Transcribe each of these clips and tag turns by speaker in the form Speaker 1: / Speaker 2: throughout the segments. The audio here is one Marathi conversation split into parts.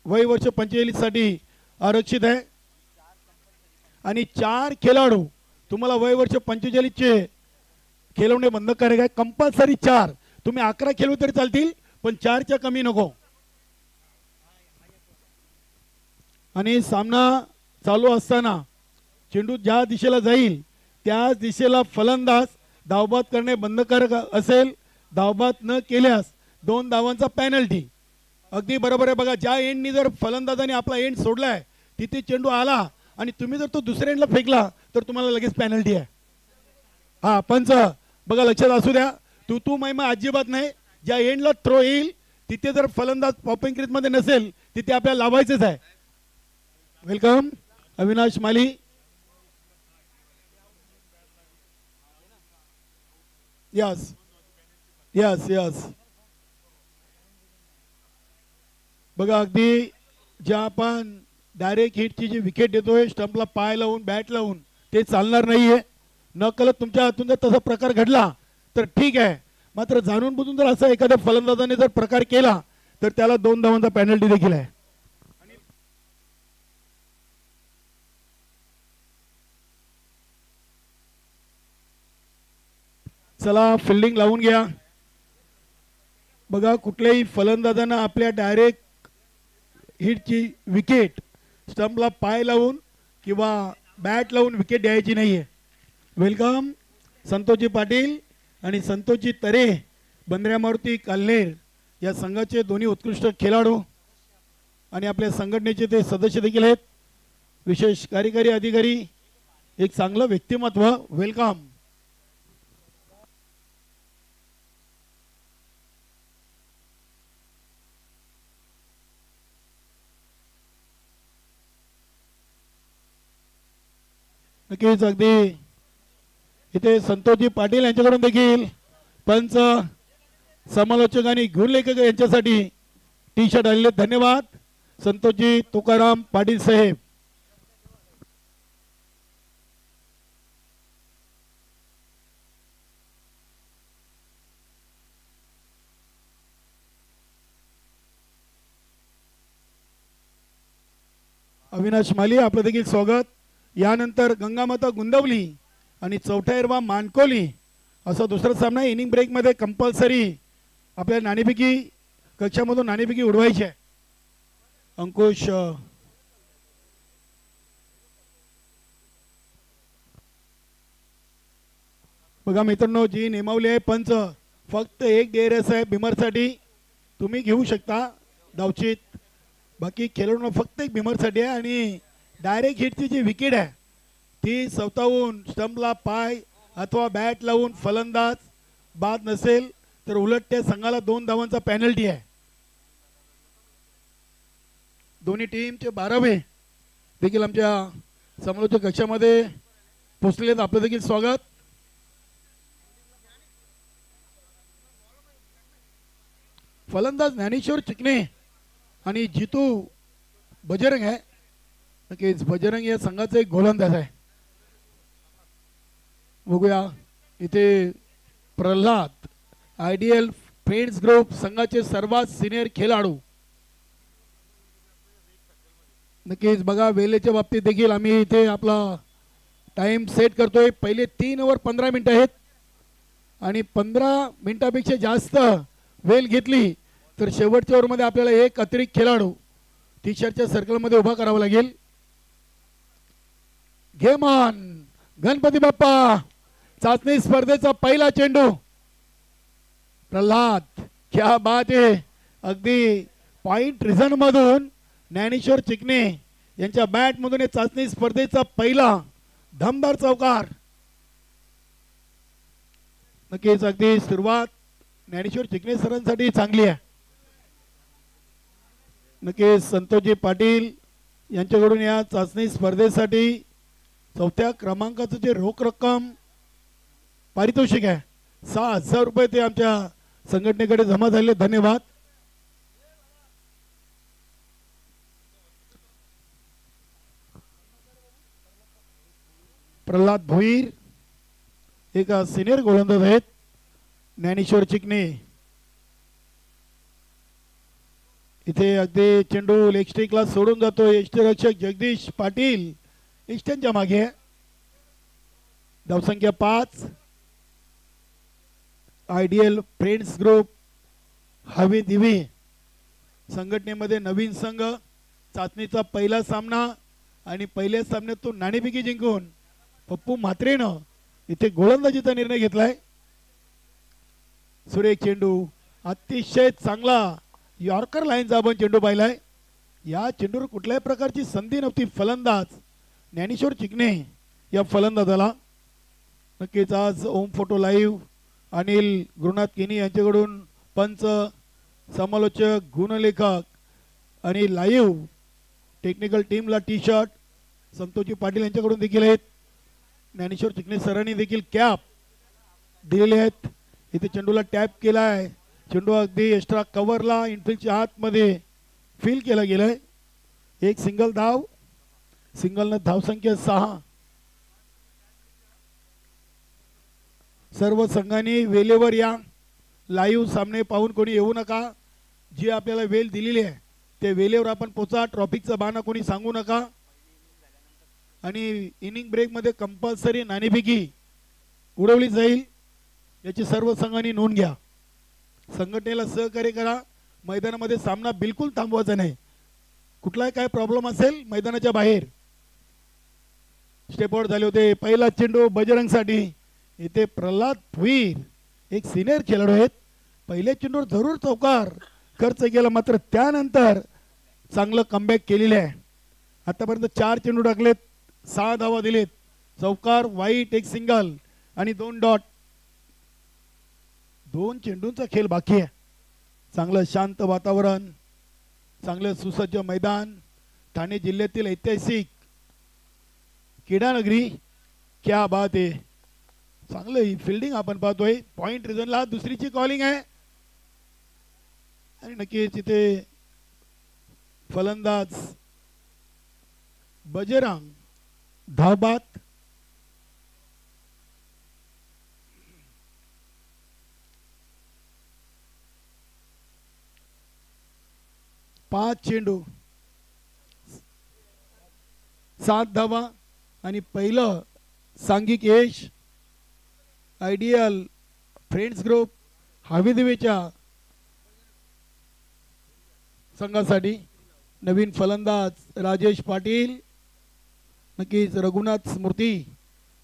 Speaker 1: वय वर्ष 45 साठी आरक्षित आहे आणि 4 खेळाडू तुम्हाला वय वर्ष 45 चे खेळवणे बंद करायचे आहे कंपल्सरी 4 तुम्ही 11 खेळू तरी चालतील पण 4 च्या कमी नको आणि सामना चालू असताना चेंडू ज्या दिशेला जाईल त्याच दिशेला फलंदाज धावबाद करणे बंधनकारक असेल धावबाद न केल्यास 2 धावांचा पेनल्टी अगदी बरोबर आहे बघा ज्या एंडनी जर फलंदाजाने आपला एंड सोडलाय तिथे चेंडू आला आणि तुम्ही जर तो दुसऱ्या एंडला फेकला तर तुम्हाला लगेच पेनल्टी आहे हा पंच बघा लक्षात असू द्या तू मैमा अजिबात नाही ज्या एंडला थ्रो येईल तिथे जर फलंदाज पॉपिंग क्रीज मध्ये नसेल तिथे आपल्याला लावायचंच आहे वेलकम अविनाश माली यस यस यस बघा अगदी ज्या आपण डायरेक्ट हिटची जी विकेट देतोय स्टंपला पाय लावून बॅट लावून ते चालणार नाहीये नकळत तुमच्या हातून जर तसा प्रकार घडला तर ठीक आहे मात्र जाणून बुजून जर असा एखाद्या फलंदाजाने जर प्रकार केला तर त्याला 2 धावांचा पेनल्टी देखील आहे चला फिल्डिंग लावून घ्या बघा कुठल्याही फलंदाजांना आपल्या डायरेक्ट हिटची विकेट स्टंपला पाय लावून किंवा बॅट लावून विकेट द्यायची नाहीये वेलकम संतोषजी पाटील आणि संतोषजी तरे बंद्र्या मारुती काल्हेर या संघाचे दोन्ही उत्कृष्ट खेळाडू आणि आपल्या संघटनेचे ते सदस्य देखील आहेत विशेष कार्यकारी अधिकारी एक चांगलं व्यक्तिमत्व वेलकम नक्कीच अगदी इथे संतोषजी पाटील यांच्याकडून देखील पंच समालोचक आणि गुण लेखक यांच्यासाठी टी शर्ट आलेले धन्यवाद संतोषजी तुकाराम पाटील साहेब अविनाश माली आपलं देखील स्वागत यानंतर गंगामाता गुंदवली आणि चौथायरवा मानकोली असा दुसरा सामना इनिंग ब्रेक मध्ये कंपल्सरी आपल्या नाणेफेकी कक्षामधून नाणेफेकी उडवायची आहे अंकुश बघा मित्रांनो जी नेमावली आहे पंच फक्त एक डेअरस आहे बिमरसाठी तुम्ही घेऊ शकता धावचीत बाकी खेळाडूंना फक्त एक बिमरसाठी आहे आणि डायरेक्ट हिटची जी विकेट आहे ती स्वतःहून स्टंपला पाय अथवा बॅट लावून फलंदाज बाद नसेल तर उलट त्या संघाला 2 धावांचा पेनल्टी आहे दोन्ही टीमचे 12वे देखील आमच्या समालोचक कक्षामध्ये पोहोचलेले आहेत आपलं देखील स्वागत फलंदाज ज्ञानेश्वर चिकणे आणि जितू बजरंग आहे नक्कीच बजरंग या संघाचा एक गोलंदाज आहे बघूया इथे प्रल्हाद आयडियल फ्रेंड्स ग्रुप संघाचे सर्वात सिनियर खेळाडू नक्कीच बघा वेळेच्या बाबतीत देखील आम्ही इथे आपला टाइम सेट करतोय पहिले 3 ओव्हर 15 मिनिटं आहेत आणि 15 मिनिटापेक्षा जास्त वेळ घेतली तर शेवटच्या ओव्हरमध्ये आपल्याला एक अतिरिक्त खेळाडू टी शर्टच्या सर्कलमध्ये उभा करावा लागेल गेम ऑन गणपती बाप्पा चाचणी स्पर्धेचा पहिला चेंडू प्रल्हाद क्या बात आहे अगदी पॉइंट रिझन मधून ज्ञानेश्वर चिकणे यांच्या बॅट मधून चाचणी स्पर्धेचा पहिला धमदार चौकार नक्कीच अगदी सुरुवात ज्ञानेश्वर चिकणे सरांसाठी चांगली आहे नक्कीच संतोषजी पाटील यांच्याकडून या चाचणी स्पर्धेसाठी 4थ्या क्रमांकाचं जे रोख रक्कम पारितोषिक आहे 6,000 रुपये ते आमच्या संघटनेकडे जमा झाले धन्यवाद प्रल्हाद भोईर एक सिनियर गोलंदाज आहेत ज्ञानेश्वर चिकणे इथे अगदी चेंडू लेग स्ट्रिकला सोडून जातो यष्टीरक्षक जगदीश पाटील इष्टांच्या मागे. धावसंख्या 5. आयडियल फ्रेंड्स ग्रुप हवी दिवी संघटनेमध्ये नवीन संघ. चाचणीचा पहिला सामना आणि पहिल्या सामन्यातून नाणेफेकी जिंकून पप्पू म्हात्रेनं इथे गोलंदाजीचा निर्णय घेतलाय. सुरेख चेंडू अतिशय चांगला यॉर्कर लाईनचा आपण चेंडू पाहिलाय. या चेंडूवर कुठल्याही प्रकारची संधी नव्हती. फलंदाज ज्ञानेश्वर चिकणे या फलंदाजाला. नक्कीच आज ओम फोटो लाईव्ह अनिल गुरुनाथ किनी यांच्याकडून पंच समालोचक गुणलेखक आणि लाईव्ह टेक्निकल टीमला टी शर्ट संतोषजी पाटील यांच्याकडून देखील आहेत. ज्ञानेश्वर चिकणे सरांनी देखील कॅप दिलेले आहेत. इथे चेंडूला टॅप केलाय. चेंडू अगदी एक्स्ट्रा कव्हरला इनफिल्डच्या आतमध्ये फील केला गेलाय. एक सिंगल धाव. सिंगलनं धावसंख्या 6. सर्व संघांनी वेळेवर या. लाईव्ह सामने पाहून कोणी येऊ नका. जी आपल्याला वेळ दिलेली आहे ते वेळेवर आपण पोचा. ट्रॉफिकचा बाणा कोणी सांगू नका. आणि इनिंग ब्रेकमध्ये कंपल्सरी नाणेफेकी उडवली जाईल याची सर्व संघांनी नोंद घ्या. संघटनेला सहकार्य करा. मैदानामध्ये सामना बिलकुल थांबवायचा नाही. कुठलाही काय प्रॉब्लेम असेल मैदानाच्या बाहेर. स्टेप आउट झाले होते. पहिला चेंडू बजरंगसाठी. इथे प्रल्हाद भुईर एक सिनियर खेळाडू आहेत. पहिल्या चेंडूवर जरूर चौकार खर्च केला मात्र त्यानंतर चांगलं कमबॅक केलेलं आहे. आतापर्यंत 4 चेंडू टाकलेत 6 धावा दिलेत. चौकार वाईट एक सिंगल आणि 2 डॉट. 2 चेंडूंचा खेळ बाकी आहे. चांगलं शांत वातावरण चांगलं सुसज्ज मैदान. ठाणे जिल्ह्यातील ऐतिहासिक क्रीडानगरी. क्या बात आहे. चांगलं ही फिल्डिंग आपण पाहतोय. पॉइंट रिझनला दुसरीची कॉलिंग आहे आणि नक्कीच इथे फलंदाज बजरंग धावबाद. पाच चेंडू 7 धावा आणि पहिलं सांघिक यश आयडियल फ्रेंड्स ग्रुप हवीदेवीच्या संघासाठी. नवीन फलंदाज राजेश पाटील. नक्कीच रघुनाथ स्मृती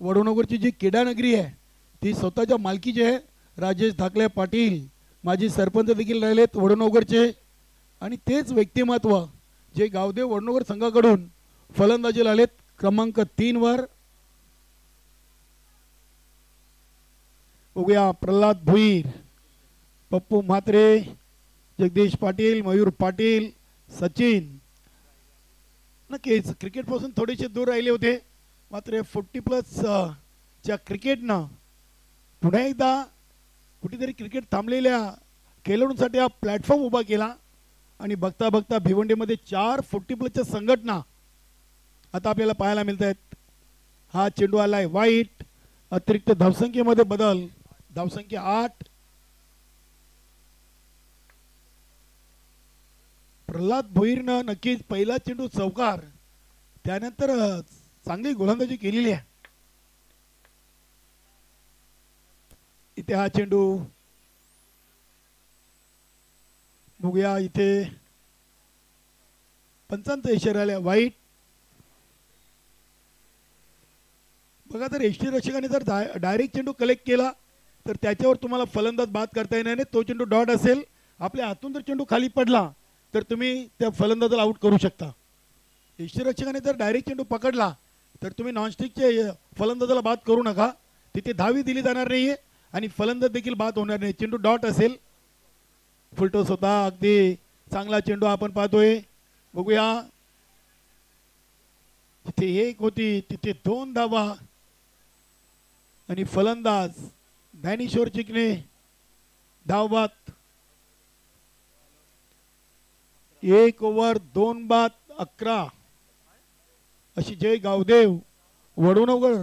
Speaker 1: वडोनगरची जी क्रीडानगरी आहे ती स्वतःच्या मालकीची आहे. राजेश धाकले पाटील माजी सरपंच देखील राहिलेत वडोनगरचे आणि तेच व्यक्तिमत्व जे गावदेव वडोनगर संघाकडून फलंदाजीला आलेत. क्रमांक 3 वर बघूया. प्रल्हाद भुईर, पप्पू म्हात्रे, जगदीश पाटील, मयूर पाटील, सचिन. नक्कीच क्रिकेटपासून थोडेसे दूर राहिले होते मात्र 40+ च्या क्रिकेटनं पुन्हा एकदा कुठेतरी क्रिकेट थांबलेल्या खेळाडूंसाठी हा प्लॅटफॉर्म उभा केला आणि बघता बघता भिवंडीमध्ये 4 40+ संघटना आता आपल्याला पाहायला मिळत आहेत. हा चेंडू आलाय वाईट. अतिरिक्त धावसंख्येमध्ये बदल. धावसंख्या 8. प्रल्हाद भोईरनं नक्कीच पहिला चेंडू चौकार त्यानंतर चांगली गोलंदाजी केलेली आहे. इथे हा चेंडू बघूया. इथे पंचांचा इशारा आला वाईट. बघा जर यष्टीरक्षकाने जर डायरेक्ट चेंडू कलेक्ट केला तर त्याच्यावर तुम्हाला फलंदाज बाद करता येणार नाही. तो चेंडू डॉट असेल. आपल्या हातून जर चेंडू खाली पडला तर तुम्ही त्या फलंदाजाला आउट करू शकता. यष्टीरक्षकाने जर डायरेक्ट चेंडू पकडला तर तुम्ही नॉनस्टिकच्या फलंदाजाला बाद करू नका. तिथे धावी दिली जाणार नाहीये आणि फलंदाज देखील बाद होणार नाही. चेंडू डॉट असेल. फुलटॉस होता. अगदी चांगला चेंडू आपण पाहतोय. बघूया. तिथे 1 होती तिथे 2 धावा आणि फलंदाज ज्ञानेश्वर चिकणे धावबाद. 1 ओव्हर 2 बाद 11 अशी जय गावदेव वडोनगर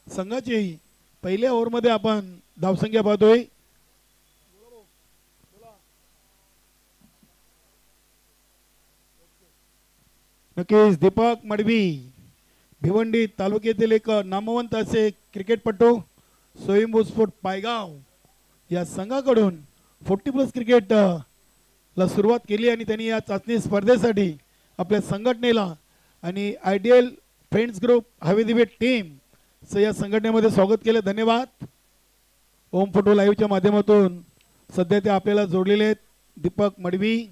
Speaker 1: संघाची पहिल्या ओव्हरमध्ये आपण धावसंख्या पाहतोय. नक्कीच दीपक मडवी भिवंडी तालुक्यातील एक नामवंत असे क्रिकेटपटू स्वयंभू स्फोट पायगाव या संघाकडून 40+ क्रिकेट ला सुरुवात केली आणि त्यांनी या चाचणी स्पर्धेसाठी आपल्या संघटनेला आणि आयडियल फ्रेंड्स ग्रुप हवेदिवे टीम या संघटनेमध्ये स्वागत केले. धन्यवाद. ओम फोटो लाईव्हच्या माध्यमातून सध्या ते आपल्याला जोडलेले आहेत. दीपक मडवी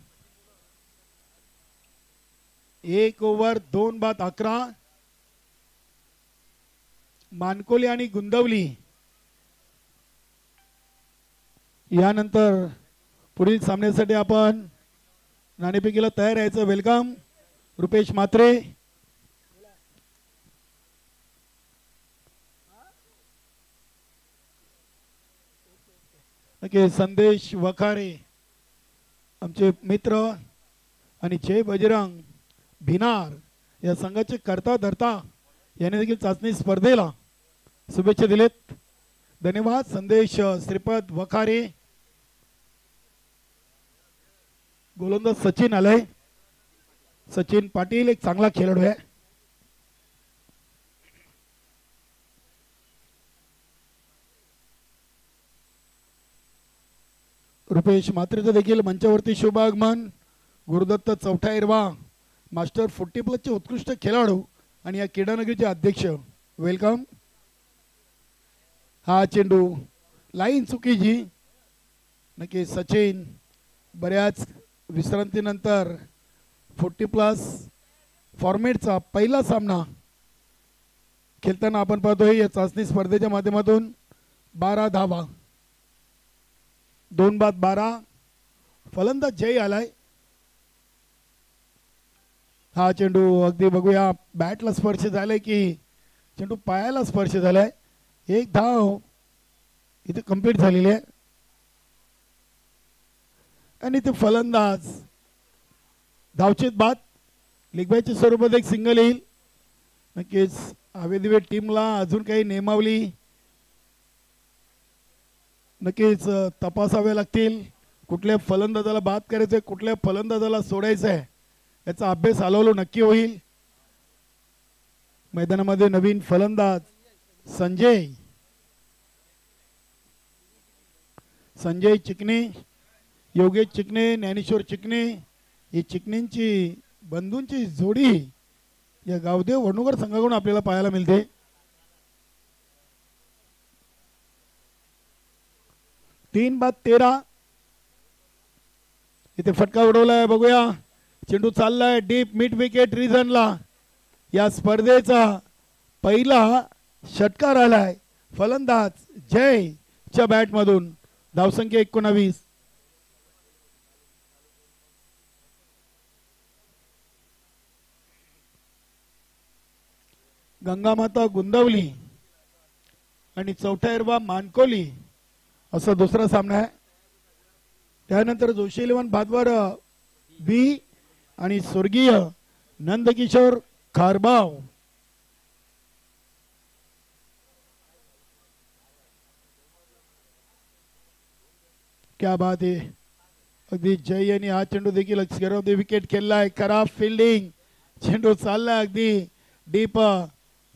Speaker 1: 1 ओव्हर 2 बाद 11. मानकोली आणि गुंदवली यानंतर पुढील सामन्यासाठी आपण नाणेफेकीला तयार राहायचं. वेलकम रुपेश म्हात्रे. नक्की संदेश वखारे आमचे मित्र आणि जय बजरंग भिनार या संघाचे करता धरता याने देखील चाचणी स्पर्धेला शुभेच्छा दिलेत. धन्यवाद. संदेश श्रीपद वखारे. गोलंदाज सचिन आलाय. सचिन पाटील एक चांगला खेळाडू आहे. रुपेश म्हात्रेचं देखील मंचावरती शुभ आगमन. गुरुदत्त चौठाईरवा मास्टर 40+ चे उत्कृष्ट खेळाडू आणि या क्रीडानगरीचे अध्यक्ष. वेलकम. हा चेंडू लाईन चुकीची. नक्की सचिन बऱ्याच विश्रांतीनंतर 40+ फॉर्मॅटचा पहिला सामना खेळताना आपण पाहतोय. या चाचणी स्पर्धेच्या माध्यमातून 12 धावा 2 बाद 12. फलंदाज जय आलाय. हा चेंडू अगदी बघूया बॅटला स्पर्श झालाय की चेंडू पायाला स्पर्श झालाय. 1 धाव इथे कंप्लीट झालेली आहे आणि ते फलंदाज धावचेत बाद. लिगबायच्या स्वरूपात एक सिंगल येईल. नक्कीच हवेदिवे टीमला अजून काही नियमावली नक्कीच तपासाव्या लागतील. कुठल्या फलंदाजाला बाद करायचंय, कुठल्या फलंदाजाला सोडायचं आहे याचा अभ्यास हळूहळू नक्की होईल. मैदानामध्ये नवीन फलंदाज संजय चिकणे, योगेश चिकणे, ज्ञानेश्वर चिकणे ही चिकणेंची बंधूंची जोडी या गावदेव वडणूकर संघाकडून आपल्याला पाहायला मिळते. तीन बाद 13. इथे फटका उडवलाय. बघूया चेंडू चाललाय डीप मिड विकेट रिजनला. या स्पर्धेचा पहिला षटकार आलाय फलंदाज जयच्या बॅटमधून. धावसंख्या 19. गंगामाता गुंदवली आणि चौठाईरवा मानकोली असा दुसरा सामना आहे. त्यानंतर जोशी 11 भादवाड बी आणि स्वर्गीय नंदकिशोर खारबाव क्या बात आहे. अगदी जय यांनी हा चेंडू देखील विकेट खेळलाय. खराब फिल्डिंग. चेंडू चाललाय अगदी डीप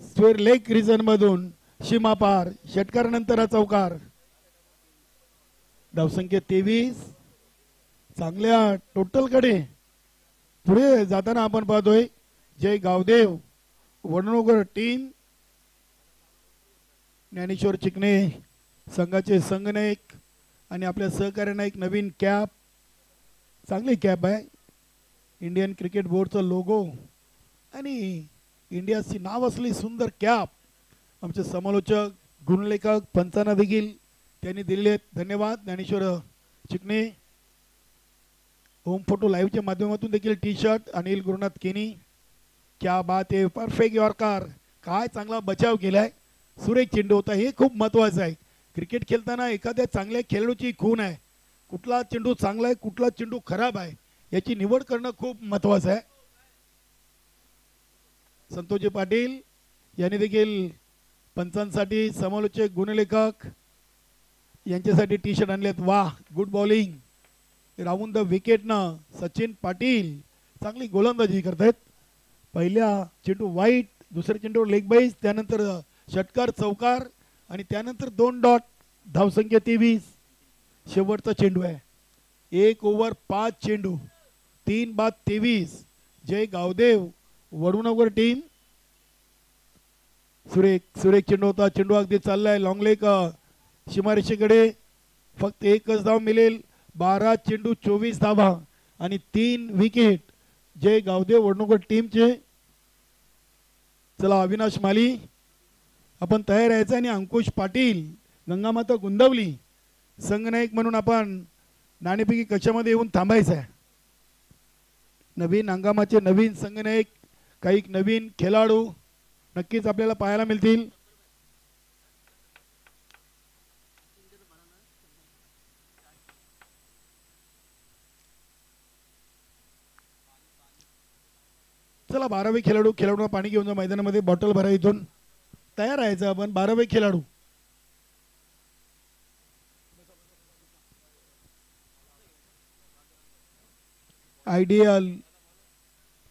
Speaker 1: स्क्वेअर लेग रिजन मधून सीमापार. षटकारानंतर हा चौकार. धावसंख्या 23. चांगल्या टोटल कडे पुढे जाताना आपण पाहतोय जय गावदेव वडणूकर टीम. ज्ञानेश्वर चिकणे संघाचे संघनायक आणि आपल्या सहकार्यांना एक नवीन कॅप. चांगली कॅप आहे. इंडियन क्रिकेट बोर्डचा लोगो आणि इंडियाची नाव असलेली सुंदर कॅप आमचे समालोचक गुणलेखक पंचांना देखील त्यांनी दिलेले आहेत. धन्यवाद ज्ञानेश्वर चिकणे. होम फोटो लाईव्हच्या माध्यमातून देखील टी शर्ट अनिल गुरुनाथ केनी. क्या बात आहे. Perfect yorker. काय चांगला बचाव केलाय. सुरेख चेंडू होता. हे खूप महत्वाचं आहे. क्रिकेट खेळताना एखाद्या चांगल्या खेळाडूची खूण आहे. कुठला चेंडू चांगला आहे, कुठला चेंडू खराब आहे याची निवड करणं खूप महत्वाचं आहे. संतोषजी पाटील यांनी देखील पंचांसाठी समालोचक गुणलेखक यांच्यासाठी टी शर्ट आणलेत. वाह गुड बॉलिंग. राऊंड द विकेटनं सचिन पाटील चांगली गोलंदाजी करतायत. पहिल्या चेंडू वाईट, दुसऱ्या चेंडूवर लेग बाईज, त्यानंतर षटकार चौकार आणि त्यानंतर 2 डॉट. धावसंख्या 23. शेवटचा चेंडू आहे. 1 ओव्हर 5 चेंडू, 3 बाद 23. जय गावदेव वडूनगर टीम. सुरेख चेंडू होता. चेंडू अगदी चाललाय लॉंग लेग सीमारेषेकडे. फक्त एकच धाव मिळेल. 12 चेंडू 24 धावा आणि 3 विकेट जय गावदेव वडनगर टीमचे. चला अविनाश माली आपण तयार यायचं आणि अंकुश पाटील गंगामाता गुंदवली संघनायक म्हणून आपण नाणेफेकी कक्षामध्ये येऊन थांबायचं आहे. नवीन हंगामाचे नवीन संघनायक, काही नवीन खेळाडू नक्कीच आपल्याला पाहायला मिळतील. चला 12वे खेळाडूंना पाणी घेऊन जा मैदानामध्ये. बॉटल भरा इथून. तयार राहायचं आपण. 12वे खेळाडू आयडियल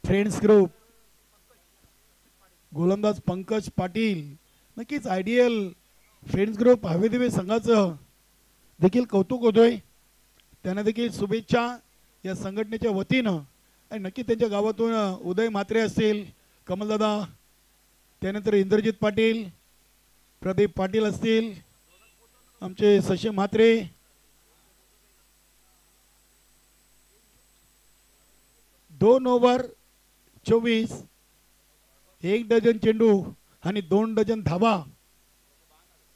Speaker 1: फ्रेंड्स ग्रुप गोलंदाज पंकज पाटील. नक्कीच आयडियल फ्रेंड्स ग्रुप हवेदिवे संघाचं देखील कौतुक होतोय. त्यांना देखील शुभेच्छा या संघटनेच्या वतीनं. आणि नक्की त्यांच्या गावातून उदय म्हात्रे असतील, कमलदादा, त्यानंतर इंद्रजित पाटील, प्रदीप पाटील असतील, आमचे शशी म्हात्रे, दोन ओव्हर 24, 1 डझन चेंडू आणि 2 डझन धावा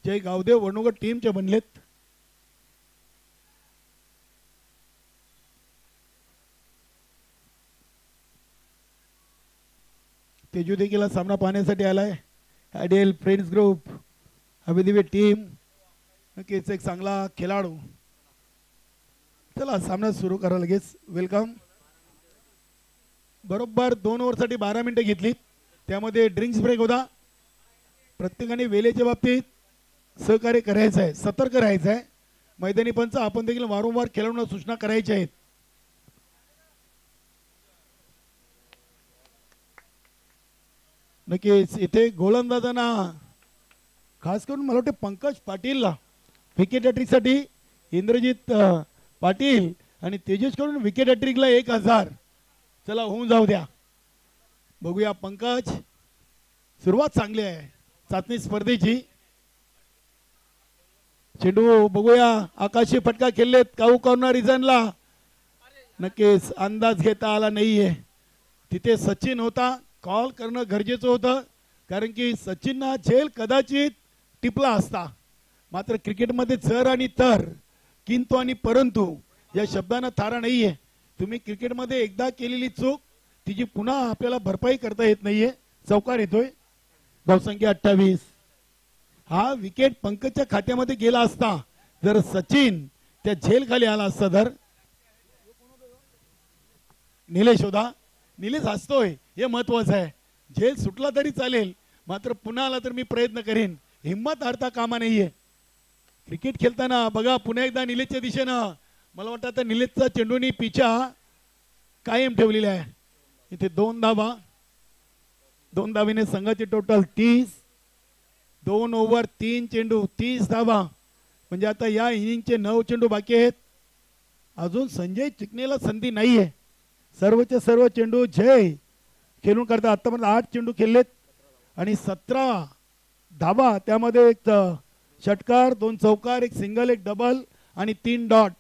Speaker 1: जय गावदेव वडनगर टीमचे बनलेत. तेजू देखील सामना पाहण्यासाठी आलाय. आयडियल फ्रेंड्स ग्रुप हवेदिवे टीम नक्कीच एक चांगला खेळाडू. चला सामना सुरू करा लगेच. वेलकम. बरोबर 2 ओव्हरसाठी 12 मिनिटं घेतली. त्यामध्ये ड्रिंक्स ब्रेक होता. प्रत्येकाने वेळेच्या बाबतीत सहकार्य करायचं आहे, सतर्क राहायचं आहे. मैदानी पंच आपण देखील वारंवार खेळाडूंना सूचना करायच्या आहेत. नक्कीच इथे गोलंदाजांना खास करून मला वाटते पंकज पाटीलला विकेट हॅट्रिकसाठी इंद्रजित पाटील आणि तेजस कडून विकेट हॅट्रिकला 1000. चला होऊन जाऊ द्या. बघूया पंकज. सुरुवात चांगली आहे चाचणी स्पर्धेची. चेंडू बघूया. आकाशी फटका खेळलेत. काऊ कॉर्नर रिझनला नक्कीच अंदाज घेता आला नाहीये. तिथे सचिन होता. कॉल करणं गरजेचं होतं कारण की सचिनना झेल कदाचित टिपला असता. मात्र क्रिकेटमध्ये जर आणि तर, किंतु आणि परंतु या शब्दांना थारा नाहीये. तुम्ही क्रिकेटमध्ये एकदा केलेली चूक तिची पुन्हा आपल्याला भरपाई करता येत नाहीये. चौकार येतोय. धावसंख्या 28. हा विकेट पंकजच्या खात्यामध्ये गेला असता जर सचिन त्या झेल खाली आला असता तर. निलेश होता. निलेश हसतोय हे महत्वाचं आहे. झेल सुटला तरी चालेल मात्र पुन्हा आला तर मी प्रयत्न करेन. हिम्मत हारता कामा नाहीये. क्रिकेट खेळताना बघा पुन्हा एकदा निलेशच्या दिशेनं मला वाटतं आता निलेशचा चेंडूनी पिछा कायम ठेवलेला आहे. इथे 2 धावा. 2 धावेने संघाची टोटल 30. 2 ओव्हर 3 चेंडू 30 धावा. म्हणजे आता या इनिंगचे 9 चेंडू बाकी आहेत. अजून संजय चिकनेला संधी नाहीये. सर्वचे सर्व चेंडू जय खेळून करता. आतापर्यंत 8 चेंडू खेळलेत आणि 17 धावा. त्यामध्ये 1 षटकार, 2 चौकार, 1 सिंगल, 1 डबल आणि 3 डॉट.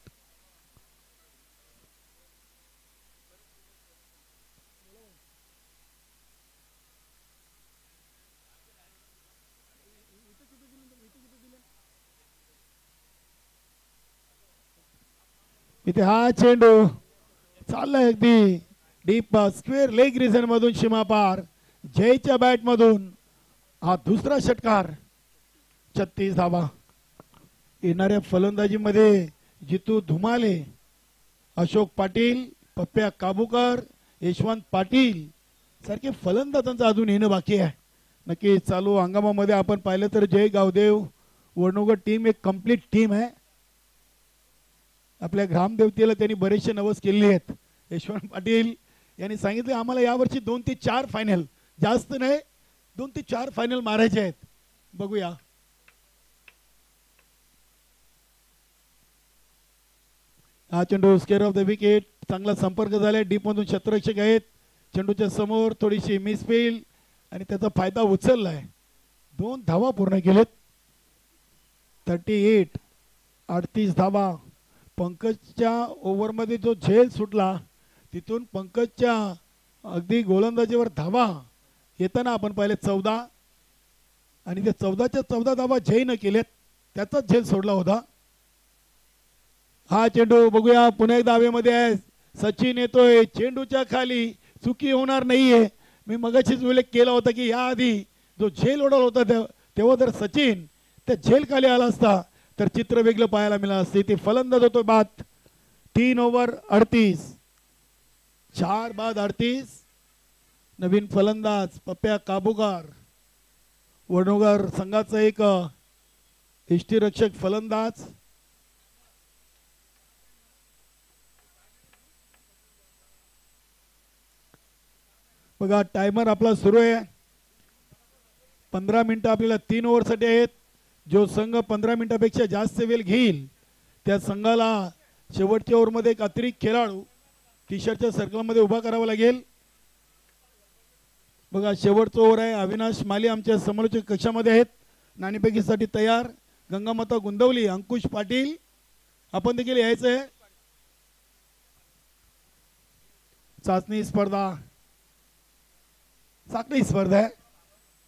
Speaker 1: इथे हा चेंडू चाललाय अगदी डीप स्क्वेअर लेग रिजन मधून सीमा पार. जयच्या बॅट मधून हा दुसरा षटकार. 36 धावा. येणाऱ्या फलंदाजीमध्ये जितू धुमाले, अशोक पाटील, पप्प्या काबूकर, यशवंत पाटील सारखे फलंदाजांचं अजून येणं बाकी आहे. नक्की चालू हंगामामध्ये आपण पाहिलं तर जय गावदेव वडनगर टीम एक कंप्लीट टीम आहे. आपल्या ग्रामदेवतेला त्यांनी बरेचसे नवस केले आहेत. यशवंत पाटील यांनी सांगितले आम्हाला यावर्षी 2 ते 4 फायनल, जास्त नाही 2 ते 4 फायनल मारायचे आहेत. बघूया. हा चेंडू स्केअर ऑफ द विकेट. चांगला संपर्क झालाय. डीप मधून क्षेत्ररक्षक आहेत. चेंडूच्या समोर थोडीशी मिसफील्ड आणि त्याचा फायदा उचललाय. 2 धावा पूर्ण केलेत. 38 38 धावा. पंकजच्या ओव्हरमध्ये जो झेल सुटला तिथून पंकजच्या अगदी गोलंदाजीवर धावा येताना आपण पाहिले 14 आणि ते 14च्या 14 धावा जयनं केलेत. त्याचाच झेल सोडला होता. हा चेंडू बघूया पुन्हा एकदा हवेमध्ये आहे. सचिन येतोय. चेंडूच्या खाली चुकी होणार नाहीये. मी मगाशीच उल्लेख केला होता की याआधी जो झेल उडवला होता तेव्हा जर सचिन त्या झेल खाली आला असता तर चित्र वेगळं पाहायला मिळालं असते. ते फलंदाज होतो बाद. 3 ओव्हर 38, 4 बाद 38. नवीन फलंदाज पप्प्या काबूगार. वडनगर संघाचा एक यष्टीरक्षक फलंदाज. बघा टायमर आपला सुरू आहे. 15 मिनिटं आपल्याला 3 ओव्हरसाठी आहेत. जो संघ 15 मिनिटापेक्षा जास्त वेळ घेईल त्या संघाला शेवटच्या ओव्हरमध्ये एक अतिरिक्त खेळाडू टी शर्टच्या सर्कलमध्ये उभा करावा लागेल. बघा शेवटचा ओव्हर आहे. अविनाश माली आमच्या समालोचक कक्षामध्ये आहेत. नाणेफेकीसाठी तयार. गंगामाता गुंदवली, अंकुश पाटील आपण देखील यायचं आहे. चाचणी स्पर्धा, साखळी स्पर्धा आहे.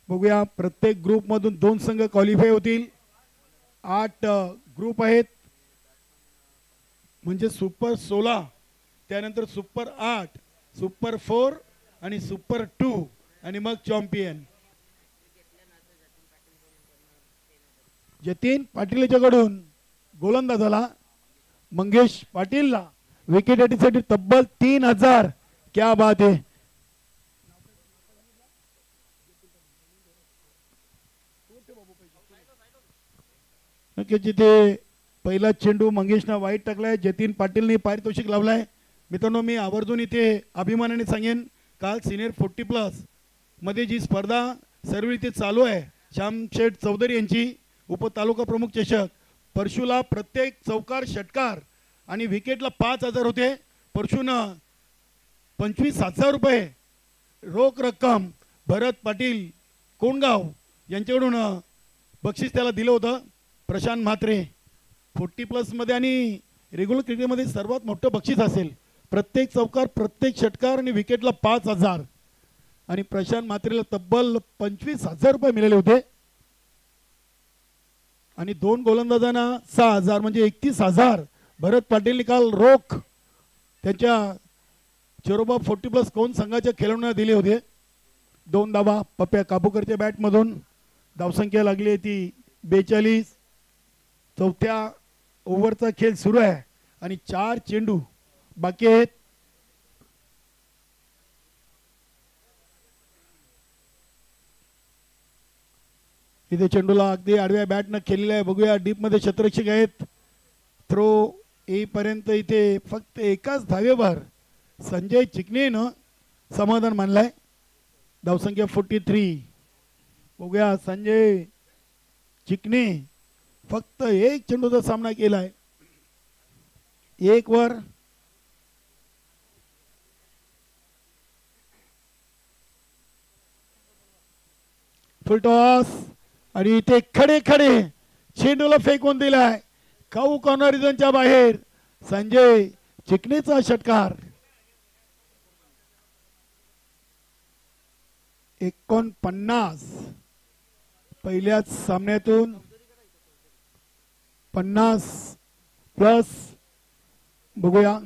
Speaker 1: बघूया प्रत्येक ग्रुप मधून 2 संघ क्वालिफाय होतील. 8 ग्रुप आहेत म्हणजे सुपर 16, त्यानंतर सुपर 8, सुपर 4 आणि सुपर 2 आणि मग चॅम्पियन. जतीन पाटीलच्याकडून गोलंदाजाला मंगेश पाटीलला विकेट साठी तब्बल 3000. क्या बात आहे. जिथे पहिला चेंडू मंगेशना वाईट टाकलाय. जतीन पाटीलने पारितोषिक लावलाय. मित्रांनो मी आवर्जून इथे अभिमानाने सांगेन काल सिनियर 40+ मध्ये जी स्पर्धा सर्व इथे चालू आहे श्यामशेठ चौधरी यांची उपतालुका प्रमुख चषक. परशुला प्रत्येक चौकार षटकार आणि विकेटला 5000 होते. परशुनं 25,000 रुपये रोख रक्कम भरत पाटील कोंडगाव यांच्याकडून बक्षीस त्याला दिलं होतं. प्रशांत म्हात्रे 40+ मध्ये आणि रेग्युलर क्रिकेटमध्ये सर्वात मोठं बक्षीस असेल. प्रत्येक चौकार प्रत्येक षटकार आणि विकेटला 5000 आणि प्रशांत म्हात्रेला तब्बल 25,000 रुपये मिळाले होते. आणि 2 गोलंदाजांना 6000 म्हणजे 31,000 भरत पाटील काल रोख त्यांच्या चेरोबा 40+ कोण संघाच्या खेळाडूंना दिले होते. 2 धावा पप्प्या काबूकरच्या बॅटमधून. धावसंख्या लागली आहे ती 42. चौथ्या ओव्हरचा खेळ सुरू आहे आणि 4 चेंडू बाकी आहेत. इथे चेंडूला अगदी आडव्या बॅटनं खेळलेला आहे. बघूया डीप मध्ये क्षेत्ररक्षक आहेत. थ्रो येईपर्यंत इथे फक्त एकाच धावेवर संजय चिकणेनं समाधान मानलाय. धावसंख्या 43. बघूया संजय चिकणे फक्त 1 चेंडूचा सामना केलाय. 1 वर फुल टॉस आणि इथे खडे खडे चेंडूला फेकून दिलाय. काऊ कॉर्नर रिजनच्या बाहेर संजय चिकणेचा षटकार. 49 पहिल्याच सामन्यातून 50+. बघूया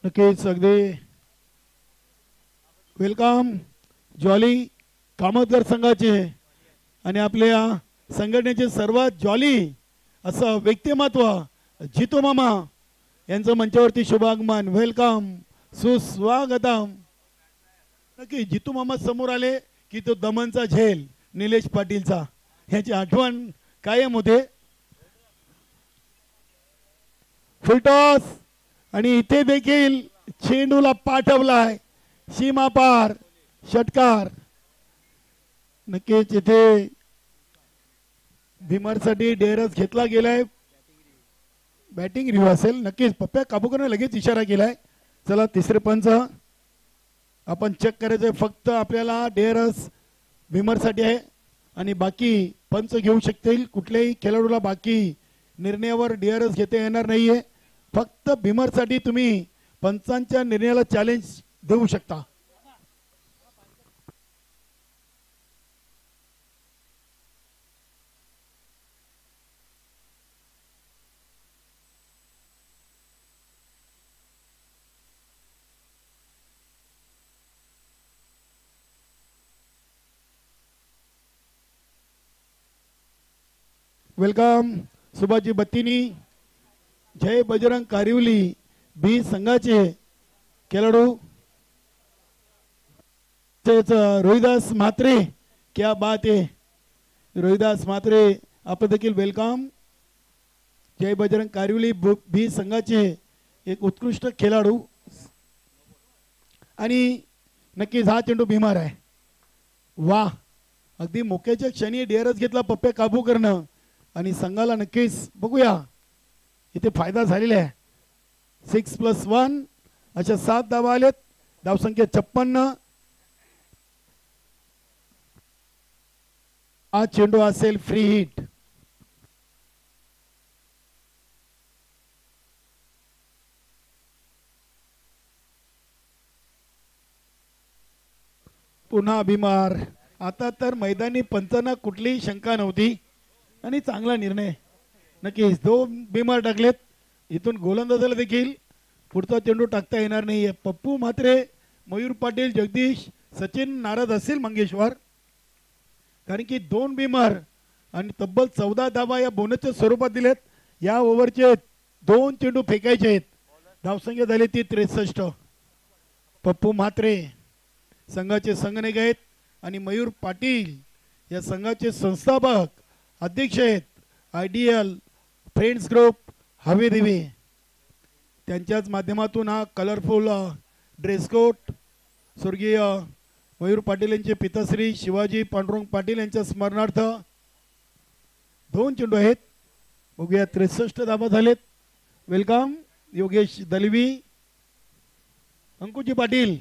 Speaker 1: नक्कीच अगदी वेलकम जॉली कामतगर संघाचे आणि आपल्या संघटनेचे सर्वात जॉली असं व्यक्तिमत्व जितू मामा यांचं मंचावरती शुभागमन. वेलकम सुस्वागतम. नक्की जितू मामा समोर आले की तो दमनचा झेल निलेश पाटीलचा ह्याची आठवण कायम होते. फुलटॉस आणि इथे देखील चेंडूला पाठवलाय सीमा पार षटकार. नक्कीच इथे भीमरसाठी डेअरस घेतला गेलाय. बॅटिंग रिव्ह्यू असेल नक्कीच. पप्प्या काबूकरने लगेच इशारा केलाय. चला तिसरे पंच आपण चेक करायचंय. फक्त आपल्याला डेअरस भीमरसाठी आहे आणि बाकी पंच घेऊ शकतील. कुठल्याही खेळाडूला बाकी निर्णयावर डेअरस घेता येणार नाहीये. फक्त भीमरसाठी तुम्ही पंचांच्या निर्णयाला चॅलेंज देऊ शकता. वेलकम सुभाजी बत्तीनी, जय बजरंग कारिवली बी संघाचे खेळाडू रोहिदास म्हात्रे. क्या बात आहे रोहिदास म्हात्रे, आपण देखील वेलकम. जय बजरंग कारिवली बी संघाचे एक उत्कृष्ट खेळाडू आणि नक्कीच हा चेंडू भीमार आहे. वा, अगदी मोक्याच्या क्षणी डेअरच घेतला पप्प्या काबू करणं आणि संघाला नक्कीच बघूया इथे फायदा झालेला आहे. 6+1 अशा 7 धावा आलेत. धावसंख्या 56. हा चेंडू असेल फ्री हिट. पुन्हा भीमार. आता तर मैदानी पंचांना कुठलीही शंका नव्हती आणि चांगला निर्णय. नक्कीच 2 भीमार टाकलेत. इथून गोलंदाजाला देखील पुढचा चेंडू टाकता येणार नाहीये. पप्पू म्हात्रे, मयूर पाटील, जगदीश, सचिन नाराज असेल मंगेश्वर, कारण की 2 भीमार आणि तब्बल 14 धावा या बोनसच्या स्वरूपात दिलेत. या ओव्हरचे 2 चेंडू फेकायचे आहेत. धावसंख्या झाली ती 63. पप्पू म्हात्रे संघाचे संघनायक आहेत आणि मयूर पाटील या संघाचे संस्थापक अध्यक्ष आहेत. आयडियल फ्रेंड्स ग्रुप हवे दिवे त्यांच्याच माध्यमातून हा कलरफुल ड्रेस कोट स्वर्गीय मयूर पाटील यांचे पिताश्री शिवाजी पांडुरंग पाटील यांच्या स्मरणार्थ 2 चेंडू आहेत. बघूया 63 धावा झालेत. वेलकम योगेश दलवी, अंकुजी पाटील,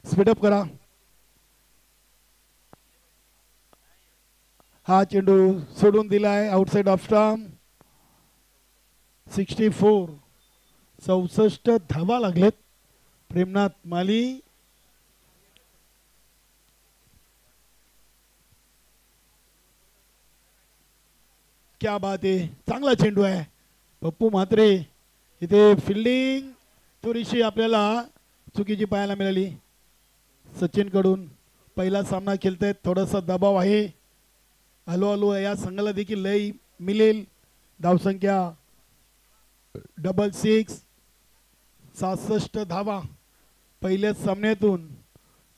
Speaker 1: स्पीडअप करा. हा चेंडू सोडून दिलाय आउटसाइड ऑफ स्टंप. 64 64 धावा लागलेत. प्रेमनाथ माली, क्या बात आहे, चांगला चेंडू आहे. पप्पू म्हात्रे इथे फिल्डिंग थोडीशी आपल्याला चुकीची पाहायला मिळाली. सचिन कडून पहिला सामना खेळतायत, थोडासा दबाव आहे. हलो हलो या संघाला देखील लय मिळेल. धावसंख्या 66. 67 धावा पहिल्याच सामन्यातून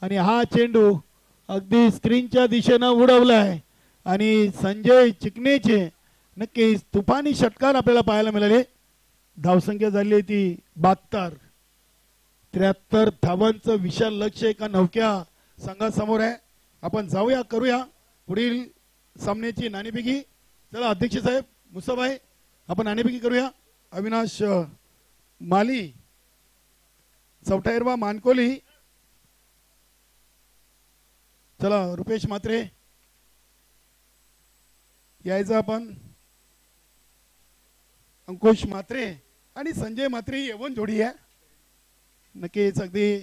Speaker 1: आणि हा चेंडू अगदी स्क्रीनच्या दिशेनं उडवलाय आणि संजय चिकनेचे नक्कीच तुफानी षटकार आपल्याला पाहायला मिळाले. धावसंख्या झाली ती 72. 73 धावांचं विशाल लक्ष्य एका नौक्या संघासमोर आहे. आपण जाऊया, करूया पुढील सामन्याची नाणेफेकी. चला अध्यक्ष साहेब, मुसाभाई, आपण नाणेफेकी करूया. अविनाश माली, चौटायरवा मानकोली, चला रुपेश म्हात्रे यायचं. आपण अंकुश म्हात्रे आणि संजय म्हात्रे येऊन जोडी आहे. नक्कीच अगदी